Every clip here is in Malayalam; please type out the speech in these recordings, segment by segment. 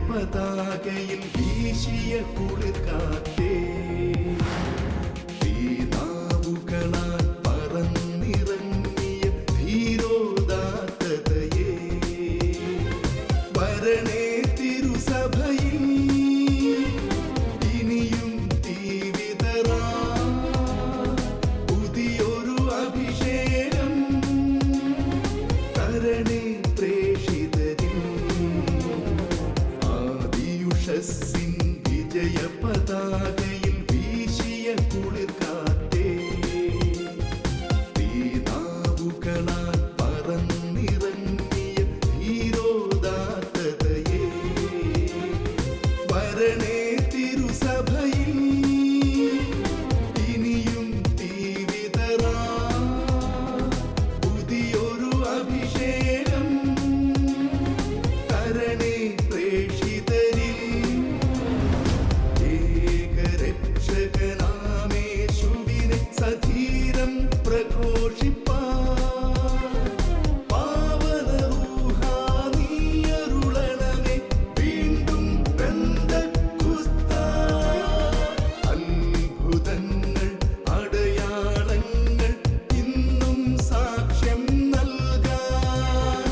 പതാകയിൽ വീശിയ കുളിർക്കാറ്റേ, തീനാവുകളാൽ പറന്നിറങ്ങിയ ധീരോദാത്തതയേ, വരണേ തിരുസഭയിൽ ഇനിയും തീവിതറാ പുതിയൊരു അഭിഷേകം തരണേ പ്രേഷിതരിൽ. ആദിയുഷസ്സിൻ വിജയ പതാകയിൽ വീശിയ കുളിർക്കാറ്റേ, തീനാവുകളാൽ പറന്നിറങ്ങിയ ധീരോദാത്തതയേ, വരണേ തിരുസഭയിൽ ഇനിയും തീവിതറാ പുതിയൊരു അഭിഷേകം തരണേ പ്രേഷിതരിൽ. ഏകരക്ഷകനാമേശുവിനെ സധീരം പ്രഘോഷിപ്പാൻ പാവന റൂഹാ നീയരുളണമേ വീണ്ടും പെന്തക്കുസ്താ. അത്ഭുതങ്ങൾ അടയാളങ്ങൾ ഇന്നും സാക്ഷ്യം നൽകാൻ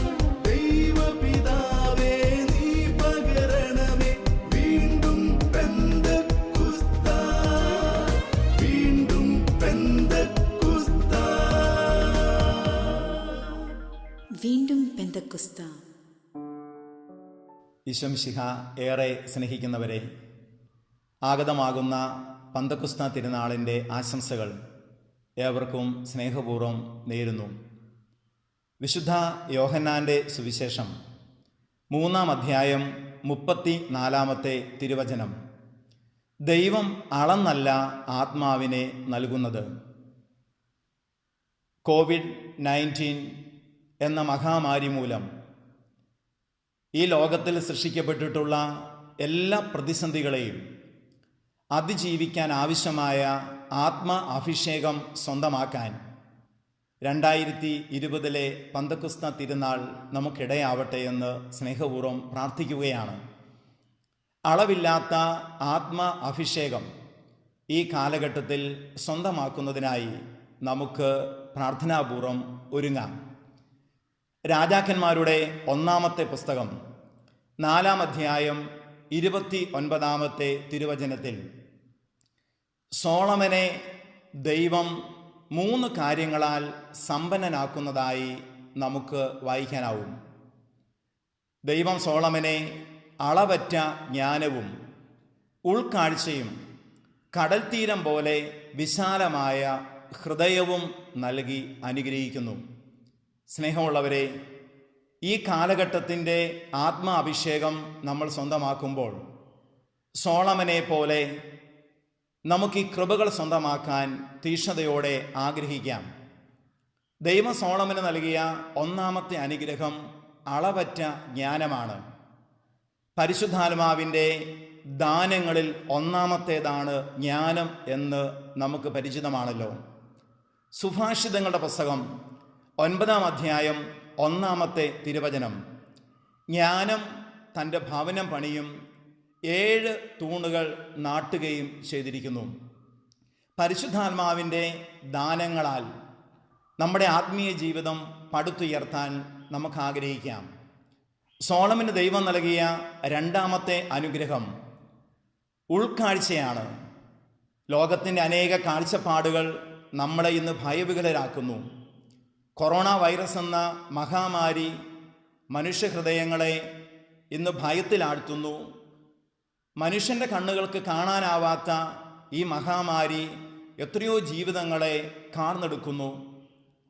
ദൈവപിതാവേ നീ പകരണമേ വീണ്ടും പെന്തക്കുസ്താ, വീണ്ടും പെന്തക്കുസ്താ. വീണ്ടും പെന്തക്കുസ്ത. ഈശോമിശിഹ ഏറെ സ്നേഹിക്കുന്നവരെ, ആഗതമാകുന്ന പന്തക്കുസ്ത തിരുനാളിൻ്റെ ആശംസകൾ ഏവർക്കും സ്നേഹപൂർവ്വം നേരുന്നു. വിശുദ്ധ യോഹന്നാൻ്റെ സുവിശേഷം 3-ാം അധ്യായം 34-ാമത്തെ തിരുവചനം, ദൈവം അളന്നല്ല ആത്മാവിനെ നൽകുന്നത്. COVID-19 എന്ന മഹാമാരി മൂലം ഈ ലോകത്തിൽ സൃഷ്ടിക്കപ്പെട്ടിട്ടുള്ള എല്ലാ പ്രതിസന്ധികളെയും അതിജീവിക്കാൻ ആവശ്യമായ ആത്മ അഭിഷേകം സ്വന്തമാക്കാൻ 2020 പന്തക്കുസ്ത തിരുനാൾ നമുക്കിടയാവട്ടെ എന്ന് സ്നേഹപൂർവ്വം പ്രാർത്ഥിക്കുകയാണ്. അളവില്ലാത്ത ആത്മ അഭിഷേകം ഈ കാലഘട്ടത്തിൽ സ്വന്തമാക്കുന്നതിനായി നമുക്ക് പ്രാർത്ഥനാപൂർവം ഒരുങ്ങാം. രാജാക്കന്മാരുടെ 1-ാമത്തെ പുസ്തകം 4-ാം അധ്യായം 29-ാമത്തെ തിരുവചനത്തിൽ സോളമനെ ദൈവം 3 കാര്യങ്ങളാൽ സമ്പന്നനാക്കുന്നതായി നമുക്ക് വായിക്കാനാവും. ദൈവം സോളമനെ അളവറ്റ ജ്ഞാനവും ഉൾക്കാഴ്ചയും കടൽ തീരം പോലെ വിശാലമായ ഹൃദയവും നൽകി അനുഗ്രഹിക്കുന്നു. സ്നേഹമുള്ളവരെ, ഈ കാലഘട്ടത്തിൻ്റെ ആത്മാഭിഷേകം നമ്മൾ സ്വന്തമാക്കുമ്പോൾ സോളമനെ പോലെ നമുക്ക് ഈ കൃപകൾ സ്വന്തമാക്കാൻ തീക്ഷ്ണതയോടെ ആഗ്രഹിക്കാം. ദൈവം സോളമന് നൽകിയ 1-ാമത്തെ അനുഗ്രഹം അളവറ്റ ജ്ഞാനമാണ്. പരിശുദ്ധാത്മാവിൻ്റെ ദാനങ്ങളിൽ 1-ാമത്തേതാണ് ജ്ഞാനം എന്ന് നമുക്ക് പരിചിതമാണല്ലോ. സുഭാഷിതങ്ങളുടെ പുസ്തകം 9-ാം അധ്യായം 1-ാമത്തെ തിരുവചനം, ജ്ഞാനം തൻ്റെ ഭവനം പണിയും 7 തൂണുകൾ നാട്ടുകയും ചെയ്തിരിക്കുന്നു. പരിശുദ്ധാത്മാവിൻ്റെ ദാനങ്ങളാൽ നമ്മുടെ ആത്മീയ ജീവിതം പടുത്തുയർത്താൻ നമുക്ക് ആഗ്രഹിക്കാം. സോളമന് ദൈവം നൽകിയ 2-ാമത്തെ അനുഗ്രഹം ഉൾക്കാഴ്ചയാണ്. ലോകത്തിൻ്റെ അനേക കാഴ്ചപ്പാടുകൾ നമ്മളെ ഇന്ന് ഭയവിഹ്വലരാക്കുന്നു. കൊറോണ വൈറസ് എന്ന മഹാമാരി മനുഷ്യഹൃദയങ്ങളെ ഇന്ന് ഭയത്തിലാഴ്ത്തുന്നു. മനുഷ്യൻ്റെ കണ്ണുകൾക്ക് കാണാനാവാത്ത ഈ മഹാമാരി എത്രയോ ജീവിതങ്ങളെ കാർന്നെടുക്കുന്നു.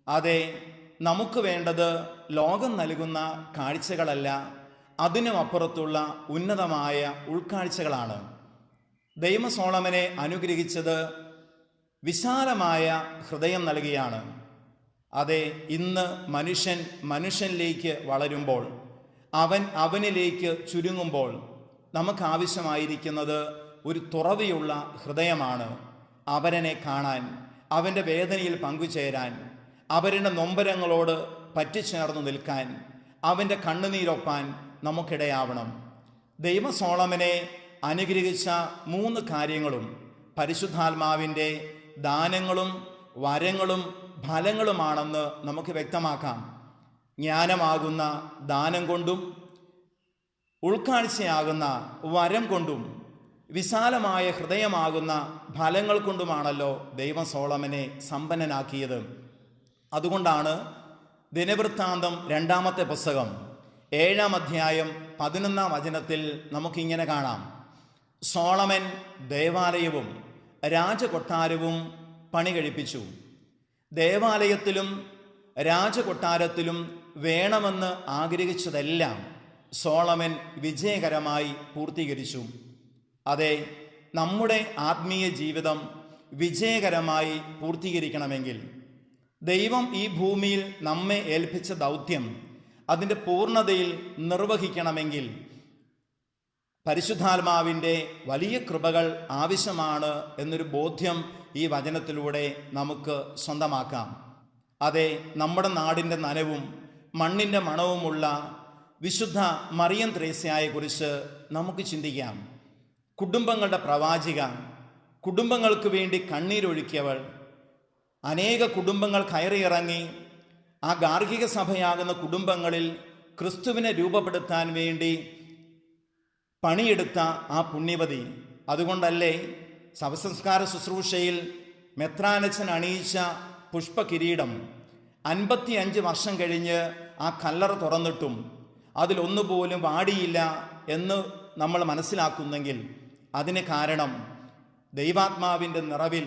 അതെ, നമുക്ക് വേണ്ടത് ലോകം നൽകുന്ന കാഴ്ചകളല്ല, അതിനും അപ്പുറത്തുള്ള ഉന്നതമായ ഉൾക്കാഴ്ചകളാണ്. ദൈവം സോളമനെ അനുഗ്രഹിച്ചത് വിശാലമായ ഹൃദയം നൽകിയാണ്. അതെ, ഇന്ന് മനുഷ്യനിലേക്ക് വളരുമ്പോൾ, അവനിലേക്ക് ചുരുങ്ങുമ്പോൾ നമുക്ക് ആവശ്യമായിരിക്കുന്നത് ഒരു തുറവിയുള്ള ഹൃദയമാണ്. അവനെ കാണാൻ, അവൻ്റെ വേദനയിൽ പങ്കുചേരാൻ, അവരുടെ നൊമ്പരങ്ങളോട് പറ്റിച്ചേർന്നു നിൽക്കാൻ, അവൻ്റെ കണ്ണുനീരൊപ്പാൻ നമുക്കിടയാവണം. ദൈവം സോളമനെ അനുഗ്രഹിച്ച 3 കാര്യങ്ങളും പരിശുദ്ധാത്മാവിൻ്റെ ദാനങ്ങളും വരങ്ങളും ഫലങ്ങളുമാണെന്ന് നമുക്ക് വ്യക്തമാക്കാം. ജ്ഞാനമാകുന്ന ദാനം കൊണ്ടും ഉൾക്കാഴ്ചയാകുന്ന വരം കൊണ്ടും വിശാലമായ ഹൃദയമാകുന്ന ഫലങ്ങൾ കൊണ്ടുമാണല്ലോ ദൈവം സോളമനെ സമ്പന്നനാക്കിയത്. അതുകൊണ്ടാണ് ദിനവൃത്താന്തം 2-ാമത്തെ പുസ്തകം 7-ാം അധ്യായം 11-ാം വചനത്തിൽ നമുക്കിങ്ങനെ കാണാം. സോളമൻ ദേവാലയവും രാജകൊട്ടാരവും പണി കഴിപ്പിച്ചു. ദേവാലയത്തിലും രാജകൊട്ടാരത്തിലും വേണമെന്ന് ആഗ്രഹിച്ചതെല്ലാം സോളമൻ വിജയകരമായി പൂർത്തീകരിച്ചു. അതെ, നമ്മുടെ ആത്മീയ ജീവിതം വിജയകരമായി പൂർത്തീകരിക്കണമെങ്കിൽ, ദൈവം ഈ ഭൂമിയിൽ നമ്മെ ഏൽപ്പിച്ച ദൗത്യം അതിൻ്റെ പൂർണ്ണതയിൽ നിർവഹിക്കണമെങ്കിൽ പരിശുദ്ധാത്മാവിൻ്റെ വലിയ കൃപകൾ ആവശ്യമാണ് എന്നൊരു ബോധ്യം ഈ വചനത്തിലൂടെ നമുക്ക് സ്വന്തമാക്കാം. അതെ, നമ്മുടെ നാടിൻ്റെ നനവും മണ്ണിൻ്റെ മണവുമുള്ള വിശുദ്ധ മറിയം ത്രേസ്യയെക്കുറിച്ച് നമുക്ക് ചിന്തിക്കാം. കുടുംബങ്ങളുടെ പ്രവാചിക, കുടുംബങ്ങൾക്ക് വേണ്ടി കണ്ണീരൊഴുക്കിയവൾ, അനേക കുടുംബങ്ങൾ കയറിയിറങ്ങി ആ ഗാർഹിക സഭയാകുന്ന കുടുംബങ്ങളിൽ ക്രിസ്തുവിനെ രൂപപ്പെടുത്താൻ വേണ്ടി പണിയെടുത്ത ആ പുണ്യവതി. അതുകൊണ്ടല്ലേ ശവസംസ്കാര ശുശ്രൂഷയിൽ മെത്രാനച്ചൻ അണിയിച്ച പുഷ്പകിരീടം 55 വർഷം കഴിഞ്ഞ് ആ കല്ലറ തുറന്നിട്ടും അതിലൊന്നുപോലും വാടിയില്ല എന്ന് നമ്മൾ മനസ്സിലാക്കുന്നെങ്കിൽ അതിന് കാരണം ദൈവാത്മാവിൻ്റെ നിറവിൽ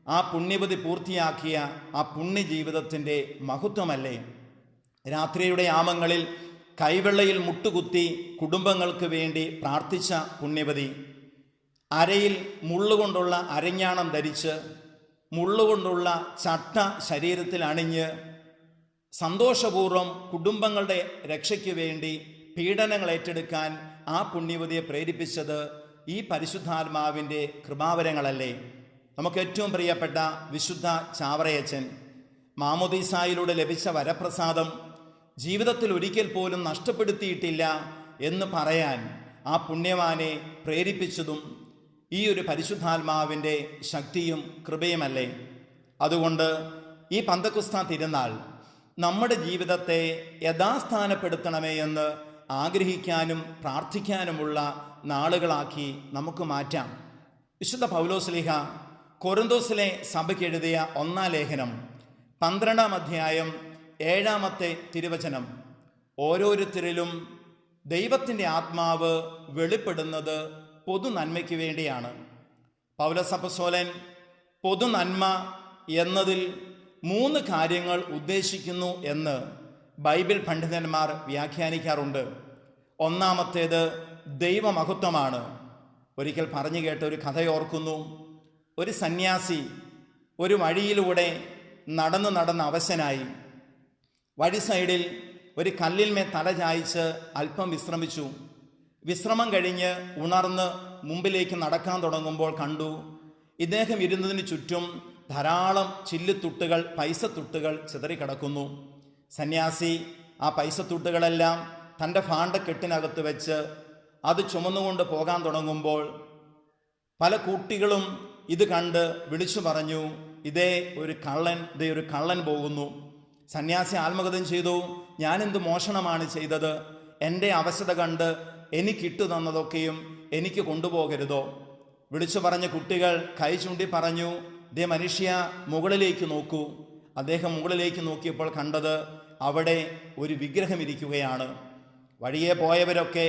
ആ പുണ്യവതി പൂർത്തിയാക്കിയ ആ പുണ്യജീവിതത്തിൻ്റെ മഹത്വമല്ലേ? രാത്രിയുടെ യാമങ്ങളിൽ കൈവെള്ളയിൽ മുട്ടുകുത്തി കുടുംബങ്ങൾക്ക് വേണ്ടി പ്രാർത്ഥിച്ച പുണ്യവതി, അരയിൽ മുള്ളുകൊണ്ടുള്ള അരഞ്ഞാണം ധരിച്ച് മുള്ളുകൊണ്ടുള്ള ചട്ട ശരീരത്തിൽ അണിഞ്ഞ് സന്തോഷപൂർവ്വം കുടുംബങ്ങളുടെ രക്ഷയ്ക്ക് വേണ്ടി പീഡനങ്ങൾ ഏറ്റെടുക്കാൻ ആ പുണ്യവതിയെ പ്രേരിപ്പിച്ചത് ഈ പരിശുദ്ധാത്മാവിൻ്റെ കൃപാവരങ്ങളല്ലേ? നമുക്ക് ഏറ്റവും പ്രിയപ്പെട്ട വിശുദ്ധ ചാവറയച്ചൻ മാമോദീസായിലൂടെ ലഭിച്ച വരപ്രസാദം ജീവിതത്തിൽ ഒരിക്കൽ പോലും നഷ്ടപ്പെടുത്തിയിട്ടില്ല എന്ന് പറയാൻ ആ പുണ്യവാനെ പ്രേരിപ്പിച്ചതും ഈ ഒരു പരിശുദ്ധാത്മാവിൻ്റെ ശക്തിയും കൃപയുമല്ലേ? അതുകൊണ്ട് ഈ പന്തക്കുസ്താ തിരുനാൾ നമ്മുടെ ജീവിതത്തെ യഥാസ്ഥാനപ്പെടുത്തണമേ എന്ന് ആഗ്രഹിക്കാനും പ്രാർത്ഥിക്കാനുമുള്ള നാളുകളാക്കി നമുക്ക് മാറ്റാം. വിശുദ്ധ പൗലോസ്ലീഹ കൊരിന്തോസിലെ സഭയ്ക്ക് എഴുതിയ 1-ാം ലേഖനം 12-ാം അധ്യായം 7-ാമത്തെ തിരുവചനം, ഓരോരുത്തരിലും ദൈവത്തിൻ്റെ ആത്മാവ് വെളിപ്പെടുന്നത് പൊതു നന്മയ്ക്ക് വേണ്ടിയാണ്. പൗലോസ് അപ്പോസ്തലൻ പൊതു നന്മ എന്നതിൽ 3 കാര്യങ്ങൾ ഉദ്ദേശിക്കുന്നു എന്ന് ബൈബിൾ പണ്ഡിതന്മാർ വ്യാഖ്യാനിക്കാറുണ്ട്. ഒന്നാമത്തേത് ദൈവമഹത്വമാണ്. ഒരിക്കൽ പറഞ്ഞു കേട്ട ഒരു കഥയോർക്കുന്നു. ഒരു സന്യാസി ഒരു വഴിയിലൂടെ നടന്ന് അവശനായി. വഴി സൈഡിൽ ഒരു കല്ലിന്മേൽ തല ചായ്ച്ച് അല്പം വിശ്രമിച്ചു. വിശ്രമം കഴിഞ്ഞ് ഉണർന്ന് മുമ്പിലേക്ക് നടക്കാൻ തുടങ്ങുമ്പോൾ കണ്ടു ഇദ്ദേഹം ഇരുന്നതിന് ചുറ്റും ധാരാളം ചില്ലുത്തുട്ടുകൾ, പൈസത്തുട്ടുകൾ ചിതറിക്കിടക്കുന്നു. സന്യാസി ആ പൈസത്തുട്ടുകളെല്ലാം തൻ്റെ ഭാണ്ഡക്കെട്ടിനകത്ത് വെച്ച് അത് ചുമന്നുകൊണ്ട് പോകാൻ തുടങ്ങുമ്പോൾ പല കുട്ടികളും ഇത് കണ്ട് വിളിച്ചു പറഞ്ഞു, ഇതേ ഒരു കള്ളൻ പോകുന്നു. സന്യാസി ആത്മഗതം ചെയ്തു, ഞാനെന്ത് മോഷണമാണ് ചെയ്തത്? എൻ്റെ അവശത കണ്ട് എനിക്കിട്ടു തന്നതൊക്കെയും എനിക്ക് കൊണ്ടുപോകരുതോ? വിളിച്ചു പറഞ്ഞ കുട്ടികൾ കൈ ചൂണ്ടി പറഞ്ഞു, ദേ മനുഷ്യ, മുകളിലേക്ക് നോക്കൂ. അദ്ദേഹം മുകളിലേക്ക് നോക്കിയപ്പോൾ കണ്ടത് അവിടെ ഒരു വിഗ്രഹം ഇരിക്കുകയാണ്. വഴിയെ പോയവരൊക്കെ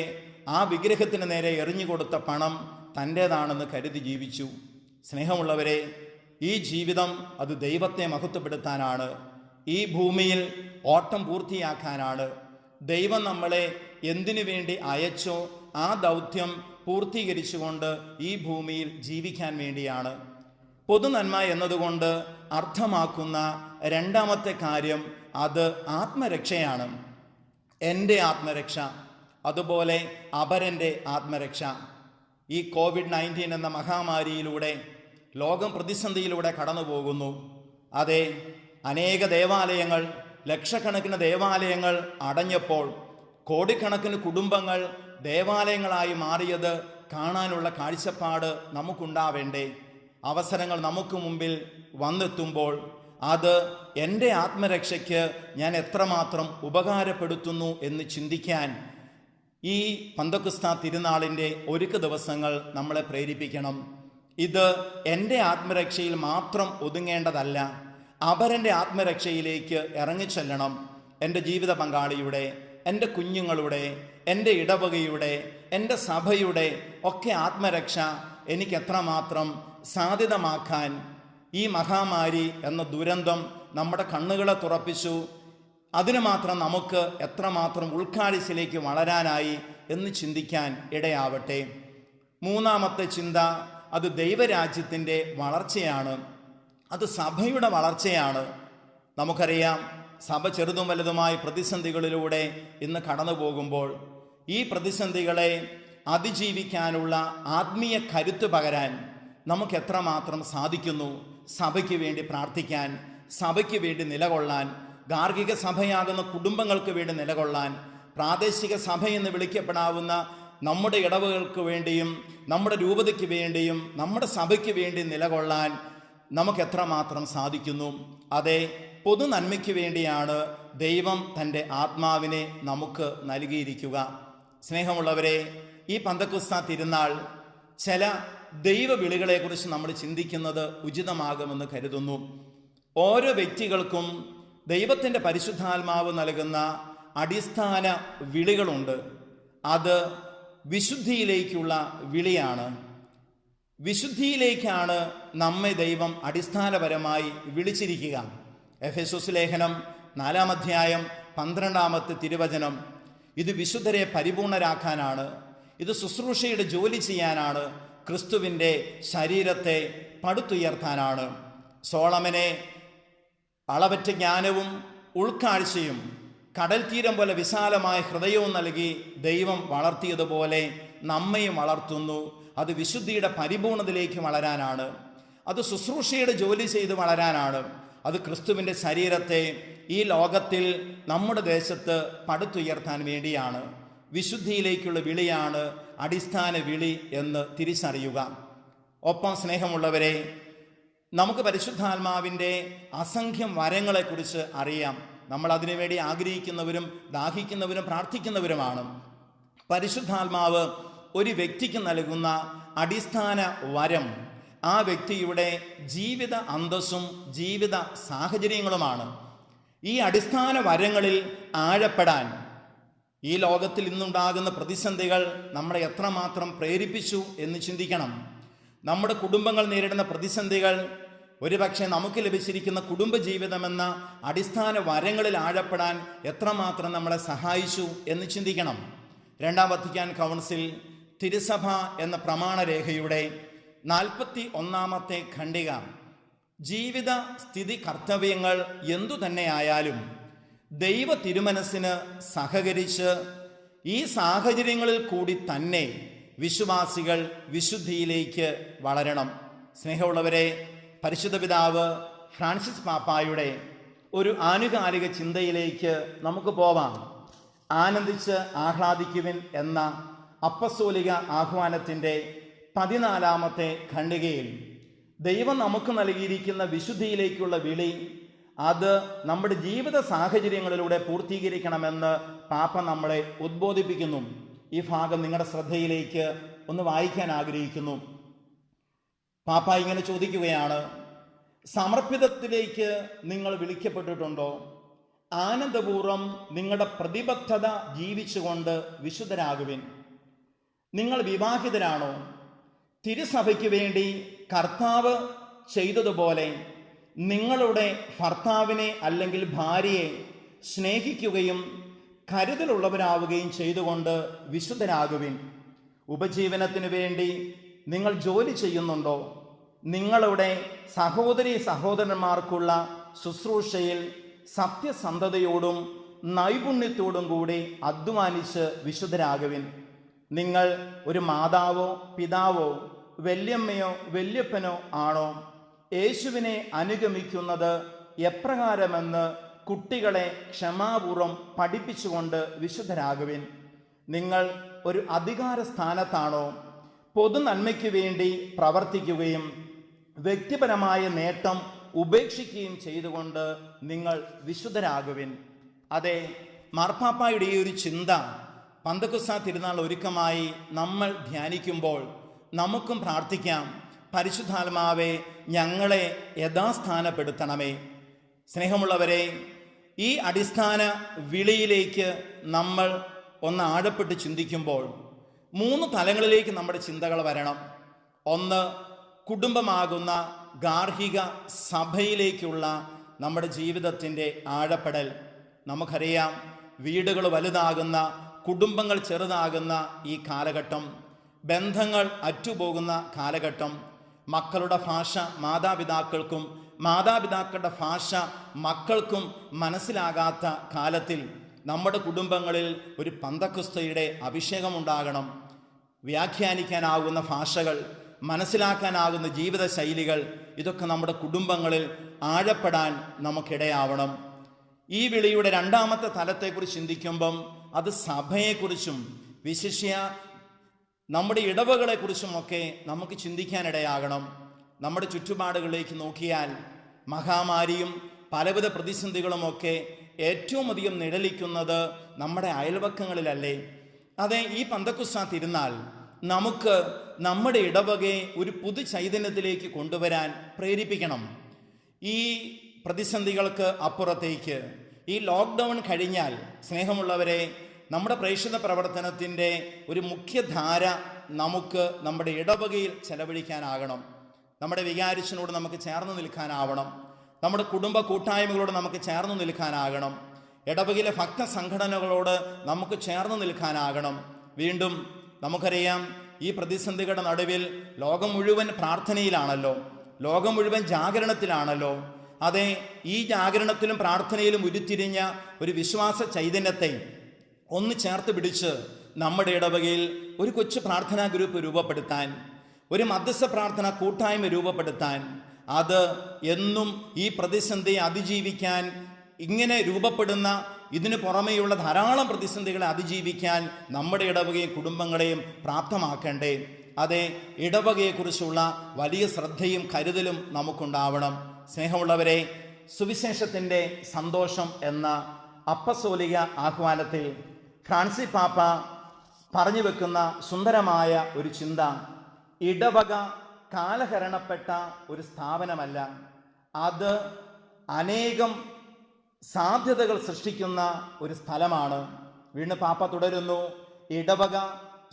ആ വിഗ്രഹത്തിന് നേരെ എറിഞ്ഞുകൊടുത്ത പണം തൻ്റേതാണെന്ന് കരുതി ജീവിച്ചു. സ്നേഹമുള്ളവരെ, ഈ ജീവിതം അത് ദൈവത്തെ മഹത്വപ്പെടുത്താനാണ്. ഈ ഭൂമിയിൽ ഓട്ടം പൂർത്തിയാക്കാനാണ്. ദൈവം നമ്മളെ എന്തിനു വേണ്ടി അയച്ചോ ആ ദൗത്യം പൂർത്തീകരിച്ചുകൊണ്ട് ഈ ഭൂമിയിൽ ജീവിക്കാൻ വേണ്ടിയാണ്. പൊതുനന്മ എന്നതുകൊണ്ട് അർത്ഥമാക്കുന്ന 2-ാമത്തെ കാര്യം അത് ആത്മരക്ഷയാണ്. എൻ്റെ ആത്മരക്ഷ, അതുപോലെ അപരൻ്റെ ആത്മരക്ഷ. ഈ COVID-19 എന്ന മഹാമാരിയിലൂടെ ലോകം പ്രതിസന്ധിയിലൂടെ കടന്നു പോകുന്നു. അതെ, അനേക ദേവാലയങ്ങൾ, ലക്ഷക്കണക്കിന് ദേവാലയങ്ങൾ അടഞ്ഞപ്പോൾ, കോടിക്കണക്കിന് കുടുംബങ്ങൾ ദേവാലയങ്ങളായി മാറിയത് കാണാനുള്ള കാഴ്ചപ്പാട് നമുക്കുണ്ടാവേണ്ടേ? അവസരങ്ങൾ നമുക്ക് മുമ്പിൽ വന്നെത്തുമ്പോൾ അത് എൻ്റെ ആത്മരക്ഷയ്ക്ക് ഞാൻ എത്രമാത്രം ഉപകാരപ്പെടുത്തുന്നു എന്ന് ചിന്തിക്കാൻ ഈ പന്തക്കുസ്താ തിരുനാളിൻ്റെ ഒരുക്ക ദിവസങ്ങൾ നമ്മളെ പ്രേരിപ്പിക്കണം. ഇത് എൻ്റെ ആത്മരക്ഷയിൽ മാത്രം ഒതുങ്ങേണ്ടതല്ല, അപരൻ്റെ ആത്മരക്ഷയിലേക്ക് ഇറങ്ങിച്ചെല്ലണം. എൻ്റെ ജീവിത പങ്കാളിയുടെ, എൻ്റെ കുഞ്ഞുങ്ങളുടെ, എൻ്റെ ഇടവകയുടെ, എൻ്റെ സഭയുടെ ഒക്കെ ആത്മരക്ഷ എനിക്ക് എത്രമാത്രം സാധ്യതമാക്കാൻ ഈ മഹാമാരി എന്ന ദുരന്തം നമ്മുടെ കണ്ണുകളെ തുറപ്പിച്ചു. അതിനു മാത്രം നമുക്ക് എത്രമാത്രം ഉൾക്കാഴ്ചയിലേക്ക് വളരാനായി എന്ന് ചിന്തിക്കാൻ ഇടയാവട്ടെ. മൂന്നാമത്തെ ചിന്ത, അത് ദൈവരാജ്യത്തിൻ്റെ വളർച്ചയാണ്, അത് സഭയുടെ വളർച്ചയാണ്. നമുക്കറിയാം, സഭ ചെറുതും വലുതുമായ പ്രതിസന്ധികളിലൂടെ ഇന്ന് കടന്നു പോകുമ്പോൾ ഈ പ്രതിസന്ധികളെ അതിജീവിക്കാനുള്ള ആത്മീയ കരുത്ത് പകരാൻ നമുക്ക് എത്രമാത്രം സാധിക്കുന്നു? സഭയ്ക്ക് വേണ്ടി പ്രാർത്ഥിക്കാൻ, സഭയ്ക്ക് വേണ്ടി നിലകൊള്ളാൻ, ഗാർഹിക സഭയാകുന്ന കുടുംബങ്ങൾക്ക് വേണ്ടി നിലകൊള്ളാൻ, പ്രാദേശിക സഭ എന്ന് വിളിക്കപ്പെടാവുന്ന നമ്മുടെ ഇടവകൾക്ക് വേണ്ടിയും നമ്മുടെ രൂപതയ്ക്ക് വേണ്ടിയും നമ്മുടെ സഭയ്ക്ക് വേണ്ടി നിലകൊള്ളാൻ നമുക്ക് എത്രമാത്രം സാധിക്കുന്നു? അതെ, പൊതു നന്മയ്ക്ക് വേണ്ടിയാണ് ദൈവം തൻ്റെ ആത്മാവിനെ നമുക്ക് നൽകിയിരിക്കുക. സ്നേഹമുള്ളവരെ, ഈ പന്തക്കുസ്താ തിരുനാൾ ചില ദൈവവിളികളെക്കുറിച്ച് നമ്മൾ ചിന്തിക്കുന്നത് ഉചിതമാകുമെന്ന് കരുതുന്നു. ഓരോ വ്യക്തികൾക്കും ദൈവത്തിൻ്റെ പരിശുദ്ധാത്മാവ് നൽകുന്ന അടിസ്ഥാന വിളികളുണ്ട്. അത് വിശുദ്ധിയിലേക്കുള്ള വിളിയാണ്. വിശുദ്ധിയിലേക്കാണ് നമ്മെ ദൈവം അടിസ്ഥാനപരമായി വിളിച്ചിരിക്കുക. എഫെസോസ് ലേഖനം 4-ാം അധ്യായം 12-ാമത്തെ തിരുവചനം, ഇത് വിശുദ്ധരെ പരിപൂർണരാക്കാനാണ്, ഇത് ശുശ്രൂഷയുടെ ജോലി ചെയ്യാനാണ്, ക്രിസ്തുവിൻ്റെ ശരീരത്തെ പടുത്തുയർത്താനാണ്. സോളമനെ അളവറ്റ ജ്ഞാനവും ഉൾക്കാഴ്ചയും കടൽ തീരം പോലെ വിശാലമായ ഹൃദയവും നൽകി ദൈവം വളർത്തിയതുപോലെ നമ്മയും വളർത്തുന്നു. അത് വിശുദ്ധിയുടെ പരിപൂർണതയിലേക്ക് വളരാനാണ്, അത് ശുശ്രൂഷയുടെ ജോലി ചെയ്ത് വളരാനാണ്, അത് ക്രിസ്തുവിൻ്റെ ശരീരത്തെ ഈ ലോകത്തിൽ നമ്മുടെ ദേശത്ത് പടുത്തുയർത്താൻ വേണ്ടിയാണ്. വിശുദ്ധിയിലേക്കുള്ള വിളിയാണ് അടിസ്ഥാന വിളി എന്ന് തിരിച്ചറിയുക. ഒപ്പം സ്നേഹമുള്ളവരെ, നമുക്ക് പരിശുദ്ധാത്മാവിൻ്റെ അസംഖ്യം വരങ്ങളെക്കുറിച്ച് അറിയാം. നമ്മൾ അതിനുവേണ്ടി ആഗ്രഹിക്കുന്നവരും ദാഹിക്കുന്നവരും പ്രാർത്ഥിക്കുന്നവരുമാണ്. പരിശുദ്ധാത്മാവ് ഒരു വ്യക്തിക്ക് നൽകുന്ന അടിസ്ഥാന വരം ആ വ്യക്തിയുടെ ജീവിത അന്തസ്സും ജീവിത സാഹചര്യങ്ങളുമാണ്. ഈ അടിസ്ഥാന വരങ്ങളിൽ ആഴപ്പെടാൻ ഈ ലോകത്തിൽ ഇന്നുണ്ടാകുന്ന പ്രതിസന്ധികൾ നമ്മളെ എത്രമാത്രം പ്രേരിപ്പിച്ചു എന്ന് ചിന്തിക്കണം. നമ്മുടെ കുടുംബങ്ങൾ നേരിടുന്ന പ്രതിസന്ധികൾ ഒരുപക്ഷെ നമുക്ക് ലഭിച്ചിരിക്കുന്ന കുടുംബജീവിതമെന്ന അടിസ്ഥാന വരങ്ങളിൽ ആഴപ്പെടാൻ എത്രമാത്രം നമ്മളെ സഹായിച്ചു എന്ന് ചിന്തിക്കണം. 2-ാം വത്തിക്കാൻ കൗൺസിൽ തിരുസഭ എന്ന പ്രമാണരേഖയുടെ 41-ാമത്തെ ഖണ്ഡിക, ജീവിത സ്ഥിതി കർത്തവ്യങ്ങൾ എന്തു തന്നെയായാലും ദൈവ തിരുമനസ്സിന് സഹകരിച്ച് ഈ സാഹചര്യങ്ങളിൽ കൂടി തന്നെ വിശ്വാസികൾ വിശുദ്ധിയിലേക്ക് വളരണം. സ്നേഹമുള്ളവരെ, പരിശുദ്ധ പിതാവ് ഫ്രാൻസിസ് പാപ്പായുടെ ഒരു ആനുകാലിക ചിന്തയിലേക്ക് നമുക്ക് പോവാം. ആനന്ദിച്ച് ആഹ്ലാദിക്കുവിൻ എന്ന അപ്പസ്തോലിക ആഹ്വാനത്തിൻ്റെ 14-ാമത്തെ ഖണ്ഡികയിൽ ദൈവം നമുക്ക് നൽകിയിരിക്കുന്ന വിശുദ്ധിയിലേക്കുള്ള വിളി, അത് നമ്മുടെ ജീവിത സാഹചര്യങ്ങളിലൂടെ പൂർത്തീകരിക്കണമെന്ന് പാപ്പ നമ്മളെ ഉദ്ബോധിപ്പിക്കുന്നു. ഈ ഭാഗം നിങ്ങളുടെ ശ്രദ്ധയിലേക്ക് ഒന്ന് വായിക്കാൻ ആഗ്രഹിക്കുന്നു. പാപ്പ ഇങ്ങനെ ചോദിക്കുകയാണ്: സമർപ്പിതത്തിലേക്ക് നിങ്ങൾ വിളിക്കപ്പെട്ടിട്ടുണ്ടോ? ആനന്ദപൂർവ്വം നിങ്ങളുടെ പ്രതിബദ്ധത ജീവിച്ചുകൊണ്ട് വിശുദ്ധരാകുവിൻ. നിങ്ങൾ വിവാഹിതരാണോ? തിരുസഭയ്ക്ക് വേണ്ടി കർത്താവ് ചെയ്തതുപോലെ നിങ്ങളുടെ ഭർത്താവിനെ അല്ലെങ്കിൽ ഭാര്യയെ സ്നേഹിക്കുകയും കരുതലുള്ളവരാവുകയും ചെയ്തുകൊണ്ട് വിശുദ്ധരാകുവിൻ. ഉപജീവനത്തിനു വേണ്ടി നിങ്ങൾ ജോലി ചെയ്യുന്നുണ്ടോ? നിങ്ങളുടെ സഹോദരീ സഹോദരന്മാർക്കുള്ള ശുശ്രൂഷയിൽ സത്യസന്ധതയോടും നൈപുണ്യത്തോടും കൂടി അധ്വാനിച്ച് വിശുദ്ധരാകുവിൻ. നിങ്ങൾ ഒരു മാതാവോ പിതാവോ വല്യമ്മയോ വല്യപ്പനോ ആണോ? യേശുവിനെ അനുഗമിക്കുന്നത് എപ്രകാരമെന്ന് കുട്ടികളെ ക്ഷമാപൂർവം പഠിപ്പിച്ചുകൊണ്ട് വിശുദ്ധരാകുവിൻ. നിങ്ങൾ ഒരു അധികാര സ്ഥാനത്താണോ? പൊതു നന്മയ്ക്ക് വേണ്ടി പ്രവർത്തിക്കുകയും വ്യക്തിപരമായ നേട്ടം ഉപേക്ഷിക്കുകയും ചെയ്തുകൊണ്ട് നിങ്ങൾ വിശുദ്ധരാകുവിൻ. അതെ, മാർപ്പാപ്പായുടെ ഈ ഒരു ചിന്ത പന്തക്കുസ്ത തിരുനാൾ ഒരുക്കമായി നമ്മൾ ധ്യാനിക്കുമ്പോൾ നമുക്കും പ്രാർത്ഥിക്കാം. പരിശുദ്ധാത്മാവേ, ഞങ്ങളെ യഥാസ്ഥാനപ്പെടുത്തണമേ. സ്നേഹമുള്ളവരെ, ഈ അടിസ്ഥാന വിളിയിലേക്ക് നമ്മൾ ഒന്ന് ആഴപ്പെട്ട് ചിന്തിക്കുമ്പോൾ 3 തലങ്ങളിലേക്ക് നമ്മുടെ ചിന്തകൾ വരണം. ഒന്ന്, കുടുംബമാകുന്ന ഗാർഹിക സഭയിലേക്കുള്ള നമ്മുടെ ജീവിതത്തിൻ്റെ ആഴപ്പെടൽ. നമുക്കറിയാം, വീടുകൾ വലുതാകുന്ന, കുടുംബങ്ങൾ ചെറുതാകുന്ന ഈ കാലഘട്ടം, ബന്ധങ്ങൾ അറ്റുപോകുന്ന കാലഘട്ടം, മക്കളുടെ ഭാഷ മാതാപിതാക്കൾക്കും മാതാപിതാക്കളുടെ ഭാഷ മക്കൾക്കും മനസ്സിലാകാത്ത കാലത്തിൽ നമ്മുടെ കുടുംബങ്ങളിൽ ഒരു പന്തക്കുസ്തയുടെ അഭിഷേകമുണ്ടാകണം. വ്യാഖ്യാനിക്കാനാകുന്ന ഭാഷകൾ, മനസ്സിലാക്കാനാകുന്ന ജീവിത ശൈലികൾ, ഇതൊക്കെ നമ്മുടെ കുടുംബങ്ങളിൽ ആഴപ്പെടാൻ നമുക്കിടയാവണം. ഈ വിളിയുടെ 2ാമത്തെ തലത്തെക്കുറിച്ച് ചിന്തിക്കുമ്പം അത് സഭയെക്കുറിച്ചും വിശിഷ്യ നമ്മുടെ ഇടവകളെക്കുറിച്ചുമൊക്കെ നമുക്ക് ചിന്തിക്കാനിടയാകണം. നമ്മുടെ ചുറ്റുപാടുകളിലേക്ക് നോക്കിയാൽ മഹാമാരിയും പലവിധ പ്രതിസന്ധികളുമൊക്കെ ഏറ്റവും അധികം നിഴലിക്കുന്നത് നമ്മുടെ അയൽവക്കങ്ങളിലല്ലേ? അതെ, ഈ പന്തക്കുസ്ത തിരുനാൾ നമുക്ക് നമ്മുടെ ഇടവകയെ ഒരു പുതു ചൈതന്യത്തിലേക്ക് കൊണ്ടുവരാൻ പ്രേരിപ്പിക്കണം. ഈ പ്രതിസന്ധികൾക്ക് അപ്പുറത്തേക്ക് ഈ ലോക്ക്ഡൗൺ കഴിഞ്ഞാൽ, സ്നേഹമുള്ളവരെ, നമ്മുടെ പ്രേക്ഷിത പ്രവർത്തനത്തിൻ്റെ ഒരു മുഖ്യധാര നമുക്ക് നമ്മുടെ ഇടവകയിൽ ചെലവഴിക്കാനാകണം. നമ്മുടെ വികാരിച്ചനോട് നമുക്ക് ചേർന്ന് നിൽക്കാനാവണം. നമ്മുടെ കുടുംബ കൂട്ടായ്മകളോട് നമുക്ക് ചേർന്ന് നിൽക്കാനാകണം. ഇടവകയിലെ ഭക്ത സംഘടനകളോട് നമുക്ക് ചേർന്ന് നിൽക്കാനാകണം. വീണ്ടും നമുക്കറിയാം, ഈ പ്രതിസന്ധികളുടെ നടുവിൽ ലോകം മുഴുവൻ പ്രാർത്ഥനയിലാണല്ലോ, ലോകം മുഴുവൻ ജാഗരണത്തിലാണല്ലോ. അതെ, ഈ ജാഗരണത്തിലും പ്രാർത്ഥനയിലും ഉരുത്തിരിഞ്ഞ ഒരു വിശ്വാസ ചൈതന്യത്തെ ഒന്ന് ചേർത്ത് പിടിച്ച് നമ്മുടെ ഇടവകയിൽ ഒരു കൊച്ചു പ്രാർത്ഥനാ ഗ്രൂപ്പ് രൂപപ്പെടുത്താൻ, ഒരു മധ്യസ്ഥ പ്രാർത്ഥന കൂട്ടായ്മ രൂപപ്പെടുത്താൻ, അത് എന്നും ഈ പ്രതിസന്ധിയെ അതിജീവിക്കാൻ, ഇങ്ങനെ രൂപപ്പെടുന്ന ഇതിനു പുറമെയുള്ള ധാരാളം പ്രതിസന്ധികളെ അതിജീവിക്കാൻ നമ്മുടെ ഇടവകയും കുടുംബങ്ങളെയും പ്രാപ്തമാക്കണ്ടേ? അതെ, ഇടവകയെക്കുറിച്ചുള്ള വലിയ ശ്രദ്ധയും കരുതലും നമുക്കുണ്ടാവണം. സ്നേഹമുള്ളവരെ, സുവിശേഷത്തിൻ്റെ സന്തോഷം എന്ന അപ്പസ്തോലിക ആഹ്വാനത്തിൽ ഫ്രാൻസിസ് പാപ്പ പറഞ്ഞു വെക്കുന്ന സുന്ദരമായ ഒരു ചിന്ത, ഇടവക കാലഹരണപ്പെട്ട ഒരു സ്ഥാപനമല്ല, അത് അനേകം സാധ്യതകൾ സൃഷ്ടിക്കുന്ന ഒരു സ്ഥലമാണ്. വീണ്ടും പാപ്പ തുടരുന്നു, ഇടവക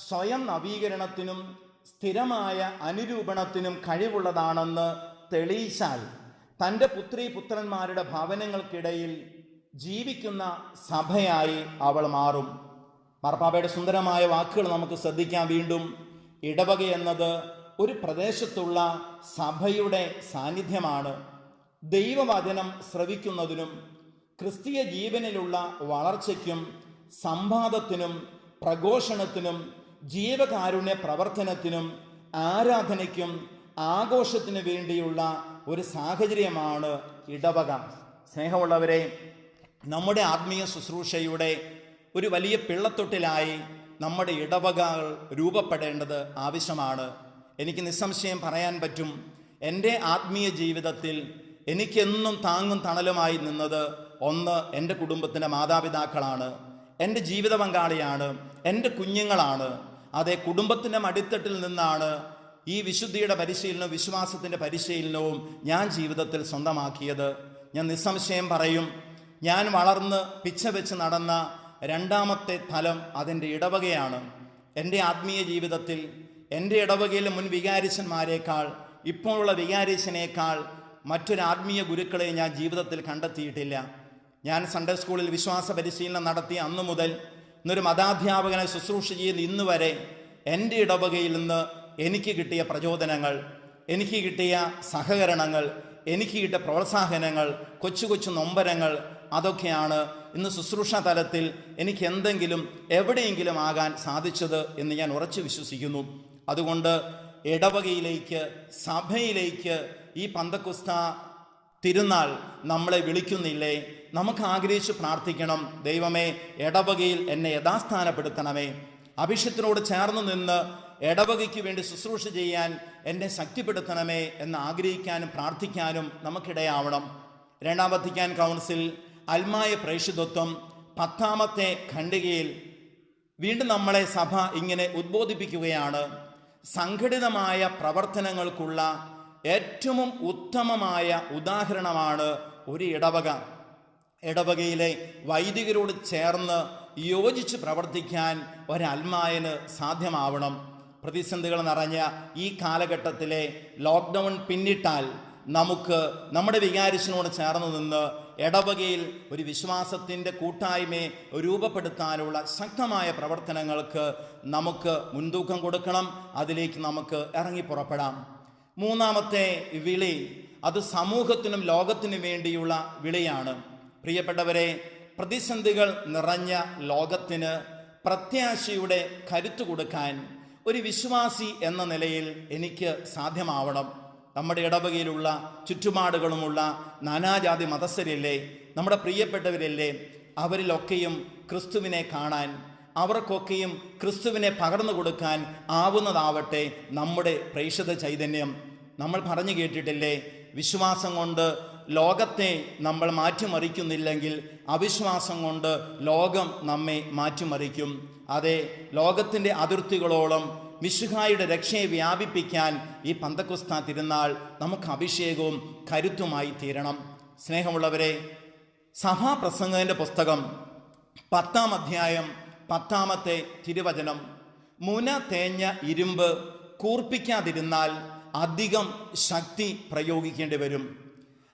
സ്വയം നവീകരണത്തിനും സ്ഥിരമായ അനുരൂപണത്തിനും കഴിവുള്ളതാണെന്ന് തെളിയിച്ചാൽ തൻ്റെ പുത്രീപുത്രന്മാരുടെ ഭവനങ്ങൾക്കിടയിൽ ജീവിക്കുന്ന സഭയായി അവൾ മാറും. മാർപ്പാപ്പയുടെ സുന്ദരമായ വാക്കുകൾ നമുക്ക് ശ്രദ്ധിക്കാം. വീണ്ടും, ഇടവക എന്നത് ഒരു പ്രദേശത്തുള്ള സഭയുടെ സാന്നിധ്യമാണ്. ദൈവവചനം ശ്രവിക്കുന്നതിനും ക്രിസ്തീയ ജീവനിലുള്ള വളർച്ചയ്ക്കും സംവാദത്തിനും പ്രഘോഷണത്തിനും ജീവകാരുണ്യ പ്രവർത്തനത്തിനും ആരാധനയ്ക്കും ആഘോഷത്തിനു വേണ്ടിയുള്ള ഒരു സാഹചര്യമാണ് ഇടവക. സ്നേഹമുള്ളവരെ, നമ്മുടെ ആത്മീയ ശുശ്രൂഷയുടെ ഒരു വലിയ പിള്ളത്തൊട്ടിലായി നമ്മുടെ ഇടവകകൾ രൂപപ്പെടേണ്ടത് ആവശ്യമാണ്. എനിക്ക് നിസ്സംശയം പറയാൻ പറ്റും, എൻ്റെ ആത്മീയ ജീവിതത്തിൽ എനിക്കെന്നും താങ്ങും തണലുമായി നിന്നത് ഒന്ന് എൻ്റെ കുടുംബത്തിൻ്റെ മാതാപിതാക്കളാണ്, എൻ്റെ ജീവിത പങ്കാളിയാണ്, എൻ്റെ കുഞ്ഞുങ്ങളാണ്. അതേ, കുടുംബത്തിൻ്റെ മടിത്തട്ടിൽ നിന്നാണ് ഈ വിശുദ്ധിയുടെ പരിശീലനവും വിശ്വാസത്തിൻ്റെ പരിശീലനവും ഞാൻ ജീവിതത്തിൽ സ്വന്തമാക്കിയത്. ഞാൻ നിസ്സംശയം പറയും, ഞാൻ വളർന്ന് പിച്ച വെച്ച് നടന്ന 2ാമത്തെ തലം അതിൻ്റെ ഇടവകയാണ്. എൻ്റെ ആത്മീയ ജീവിതത്തിൽ എൻ്റെ ഇടവകയിലെ മുൻ വികാരിച്ചന്മാരെക്കാൾ, ഇപ്പോഴുള്ള വികാരിച്ചനേക്കാൾ മറ്റൊരു ആത്മീയ ഗുരുക്കളെ ഞാൻ ജീവിതത്തിൽ കണ്ടെത്തിയിട്ടില്ല. ഞാൻ സൺഡേ സ്കൂളിൽ വിശ്വാസ പരിശീലനം നടത്തിയ അന്നു മുതൽ ഇന്നൊരു മതാധ്യാപകനെ ശുശ്രൂഷ ചെയ്യുന്ന ഇന്ന് വരെ എൻ്റെ ഇടവകയിൽ നിന്ന് എനിക്ക് കിട്ടിയ പ്രചോദനങ്ങൾ, എനിക്ക് കിട്ടിയ സഹകരണങ്ങൾ, എനിക്ക് കിട്ടിയ പ്രോത്സാഹനങ്ങൾ, കൊച്ചു കൊച്ചു നൊമ്പരങ്ങൾ, അതൊക്കെയാണ് ഇന്ന് ശുശ്രൂഷ തലത്തിൽ എനിക്ക് എന്തെങ്കിലും എവിടെയെങ്കിലും ആകാൻ സാധിച്ചത് എന്ന് ഞാൻ ഉറച്ചു വിശ്വസിക്കുന്നു. അതുകൊണ്ട് ഇടവകയിലേക്ക്, സഭയിലേക്ക് ഈ പന്തക്കുസ്ത തിരുനാൾ നമ്മളെ വിളിക്കുന്നില്ലേ? നമുക്ക് ആഗ്രഹിച്ച് പ്രാർത്ഥിക്കണം. ദൈവമേ, ഇടവകയിൽ എന്നെ യഥാസ്ഥാനപ്പെടുത്തണമേ. അഭിഷേകത്തിനോട് ചേർന്ന് നിന്ന് ഇടവകയ്ക്ക് വേണ്ടി ശുശ്രൂഷ ചെയ്യാൻ എന്നെ ശക്തിപ്പെടുത്തണമേ എന്ന് ആഗ്രഹിക്കാനും പ്രാർത്ഥിക്കാനും നമുക്കിടയാവണം. രണ്ടാം വത്തിക്കാൻ കൗൺസിൽ അൽമായ പ്രേഷിതത്വം 10ാമത്തെ ഖണ്ഡികയിൽ വീണ്ടും നമ്മളെ സഭ ഇങ്ങനെ ഉദ്ബോധിപ്പിക്കുകയാണ്. സംഘടിതമായ പ്രവർത്തനങ്ങൾക്കുള്ള ഏറ്റവും ഉത്തമമായ ഉദാഹരണമാണ് ഒരു ഇടവക. ഇടവകയിലെ വൈദികരോട് ചേർന്ന് യോജിച്ച് പ്രവർത്തിക്കാൻ ഒരൽമായന് സാധ്യമാവണം. പ്രതിസന്ധികൾ നിറഞ്ഞ ഈ കാലഘട്ടത്തിലെ ലോക്ക്ഡൗൺ പിന്നിട്ടാൽ നമുക്ക് നമ്മുടെ വികാരിച്ചിനോട് ചേർന്ന് നിന്ന് ഇടവകയിൽ ഒരു വിശ്വാസത്തിൻ്റെ കൂട്ടായ്മയെ രൂപപ്പെടുത്താനുള്ള ശക്തമായ പ്രവർത്തനങ്ങൾക്ക് നമുക്ക് മുൻതൂക്കം കൊടുക്കണം. അതിലേക്ക് നമുക്ക് ഇറങ്ങി പുറപ്പെടാം. 3ാമത്തെ വിളി അത് സമൂഹത്തിനും ലോകത്തിനും വേണ്ടിയുള്ള വിളിയാണ്. പ്രിയപ്പെട്ടവരെ, പ്രതിസന്ധികൾ നിറഞ്ഞ ലോകത്തിന് പ്രത്യാശയുടെ കരുത്തു കൊടുക്കാൻ ഒരു വിശ്വാസി എന്ന നിലയിൽ എനിക്ക് സാധ്യമാവണം. നമ്മുടെ ഇടവകയിലുള്ള ചുറ്റുപാടുകളുമുള്ള നാനാജാതി മതസ്ഥരില്ലേ, നമ്മുടെ പ്രിയപ്പെട്ടവരില്ലേ, അവരിലൊക്കെയും ക്രിസ്തുവിനെ കാണാൻ, അവർക്കൊക്കെയും ക്രിസ്തുവിനെ പകർന്നു കൊടുക്കാൻ ആവുന്നതാവട്ടെ നമ്മുടെ പ്രേക്ഷിത ചൈതന്യം. നമ്മൾ പറഞ്ഞു കേട്ടിട്ടില്ലേ, വിശ്വാസം കൊണ്ട് ലോകത്തെ നമ്മൾ മാറ്റിമറിക്കുന്നില്ലെങ്കിൽ അവിശ്വാസം കൊണ്ട് ലോകം നമ്മെ മാറ്റിമറിക്കും. അതെ, ലോകത്തിൻ്റെ അതിർത്തികളോളം മിശിഹായുടെ രക്ഷയെ വ്യാപിപ്പിക്കാൻ ഈ പന്തക്കുസ്ത തിരുനാൾ നമുക്ക് അഭിഷേകവും കരുത്തുമായി തീരണം. സ്നേഹമുള്ളവരെ, സഭാപ്രസംഗത്തിൻ്റെ പുസ്തകം 10ാം അധ്യായം 10ാമത്തെ തിരുവചനം, മുന തേഞ്ഞ ഇരുമ്പ് കൂർപ്പിക്കാതിരുന്നാൽ അധികം ശക്തി പ്രയോഗിക്കേണ്ടി വരും.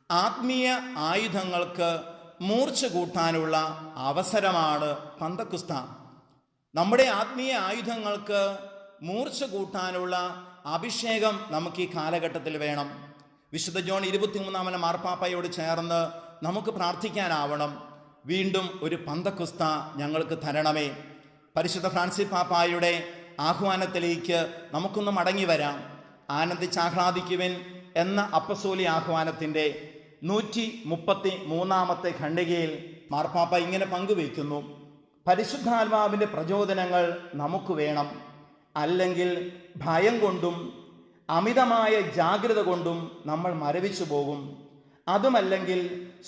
ആത്മീയ ആയുധങ്ങൾക്ക് മൂർച്ച കൂട്ടാനുള്ള അവസരമാണ് പന്തക്കുസ്ത. നമ്മുടെ ആത്മീയ ആയുധങ്ങൾക്ക് മൂർച്ച കൂട്ടാനുള്ള അഭിഷേകം നമുക്ക് ഈ കാലഘട്ടത്തിൽ വേണം. വിശുദ്ധ ജോൺ 23ാമൻ മാർപ്പാപ്പയോട് ചേർന്ന് നമുക്ക് പ്രാർത്ഥിക്കാനാവണം. വീണ്ടും ഒരു പന്തക്കുസ്ത ഞങ്ങൾക്ക് തരണമേ. പരിശുദ്ധ ഫ്രാൻസിസ് പാപ്പായുടെ ആഹ്വാനത്തിലേക്ക് നമുക്കൊന്ന് മടങ്ങി വരാം. ആനന്ദിച്ചാഹ്ലാദിക്കുവിൻ എന്ന അപ്പസ്തോലി ആഹ്വാനത്തിൻ്റെ 133ാമത്തെ ഖണ്ഡികയിൽ മാർപ്പാപ്പ ഇങ്ങനെ പങ്കുവയ്ക്കുന്നു: പരിശുദ്ധാത്മാവിൻ്റെ പ്രചോദനങ്ങൾ നമുക്ക് വേണം. അല്ലെങ്കിൽ ഭയം കൊണ്ടും അമിതമായ ജാഗ്രത കൊണ്ടും നമ്മൾ മരവിച്ചു പോകും. അതുമല്ലെങ്കിൽ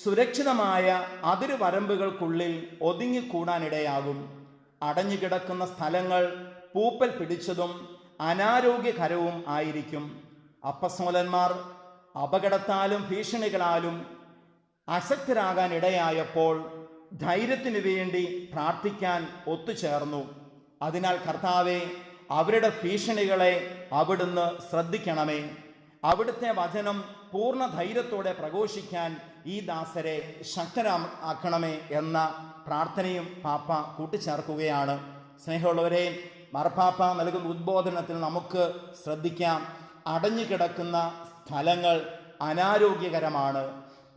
സുരക്ഷിതമായ അതിരുവരമ്പുകൾക്കുള്ളിൽ ഒതുങ്ങിക്കൂടാനിടയാകും. അടഞ്ഞുകിടക്കുന്ന സ്ഥലങ്ങൾ പൂപ്പൽ പിടിച്ചതും അനാരോഗ്യകരവും ആയിരിക്കും. അപ്പസ്തോലന്മാർ അപകടത്താലും ഭീഷണികളാലും അശക്തരാകാൻ ഇടയായപ്പോൾ ധൈര്യത്തിനു വേണ്ടി പ്രാർത്ഥിക്കാൻ ഒത്തുചേർന്നു. അതിനാൽ കർത്താവെ, അവരുടെ ഭീഷണികളെ അവിടുന്ന് ശ്രദ്ധിക്കണമേ. അവിടുത്തെ വചനം പൂർണ്ണ ധൈര്യത്തോടെ പ്രഘോഷിക്കാൻ ഈ ദാസരെ ശക്തരാക്കണമേ എന്ന പ്രാർത്ഥനയും പാപ്പ കൂട്ടിച്ചേർക്കുകയാണ്. സ്നേഹമുള്ളവരെ, മാർപ്പാപ്പ നൽകുന്ന ഉദ്ബോധനത്തിൽ നമുക്ക് ശ്രദ്ധിക്കാം. അടഞ്ഞുകിടക്കുന്ന സ്ഥലങ്ങൾ അനാരോഗ്യകരമാണ്.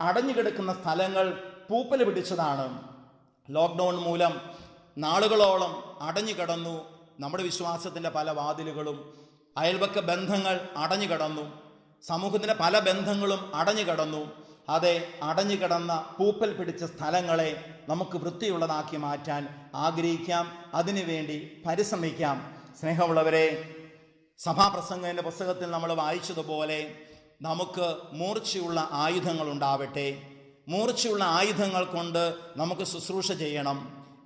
അടഞ്ഞുകിടക്കുന്ന സ്ഥലങ്ങൾ പൂപ്പൽ പിടിച്ചതാണ്. ലോക്ക്ഡൗൺ മൂലം നാളുകളോളം അടഞ്ഞുകിടന്നു നമ്മുടെ വിശ്വാസത്തിൻ്റെ പല വാതിലുകളും. അയൽവക്ക ബന്ധങ്ങൾ അടഞ്ഞുകിടന്നു. സമൂഹത്തിൻ്റെ പല ബന്ധങ്ങളും അടഞ്ഞുകിടന്നു. അതെ, അടഞ്ഞുകിടന്ന പൂപ്പൽ പിടിച്ച സ്ഥലങ്ങളെ നമുക്ക് വൃത്തിയുള്ളതാക്കി മാറ്റാൻ ആഗ്രഹിക്കാം. അതിനുവേണ്ടി പരിശ്രമിക്കാം. സ്നേഹമുള്ളവരെ, സഭാപ്രസംഗത്തിൻ്റെ പുസ്തകത്തിൽ നമ്മൾ വായിച്ചതുപോലെ നമുക്ക് മൂർച്ചയുള്ള ആയുധങ്ങൾ ഉണ്ടാവട്ടെ. മൂർച്ചയുള്ള ആയുധങ്ങൾ കൊണ്ട് നമുക്ക് ശുശ്രൂഷ ചെയ്യണം.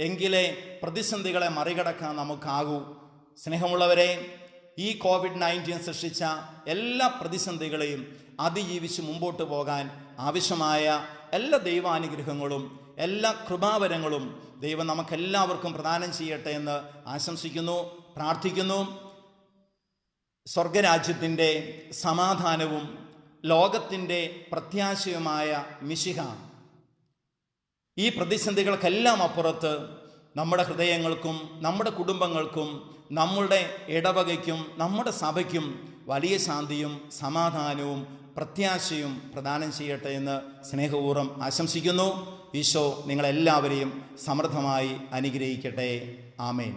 എങ്കിലേ പ്രതിസന്ധികളെ മറികടക്കാൻ നമുക്കാകൂ. സ്നേഹമുള്ളവരെ, ഈ COVID-19 സൃഷ്ടിച്ച എല്ലാ പ്രതിസന്ധികളെയും അതിജീവിച്ച് മുമ്പോട്ട് പോകാൻ ആവശ്യമായ എല്ലാ ദൈവാനുഗ്രഹങ്ങളും എല്ലാ കൃപാവരങ്ങളും ദൈവം നമുക്കെല്ലാവർക്കും പ്രദാനം ചെയ്യട്ടെ എന്ന് ആശംസിക്കുന്നു, പ്രാർത്ഥിക്കുന്നു. സ്വർഗരാജ്യത്തിൻ്റെ സമാധാനവും ലോകത്തിൻ്റെ പ്രത്യാശയുമായ മിശിഹ ഈ പ്രതിസന്ധികൾക്കെല്ലാം അപ്പുറത്ത് നമ്മുടെ ഹൃദയങ്ങൾക്കും നമ്മുടെ കുടുംബങ്ങൾക്കും നമ്മുടെ ഇടവകയ്ക്കും നമ്മുടെ സഭയ്ക്കും വലിയ ശാന്തിയും സമാധാനവും പ്രത്യാശയും പ്രദാനം ചെയ്യട്ടെ എന്ന് സ്നേഹപൂർവ്വം ആശംസിക്കുന്നു. ഈശോ നിങ്ങളെല്ലാവരെയും സമൃദ്ധമായി അനുഗ്രഹിക്കട്ടെ. ആമേൻ.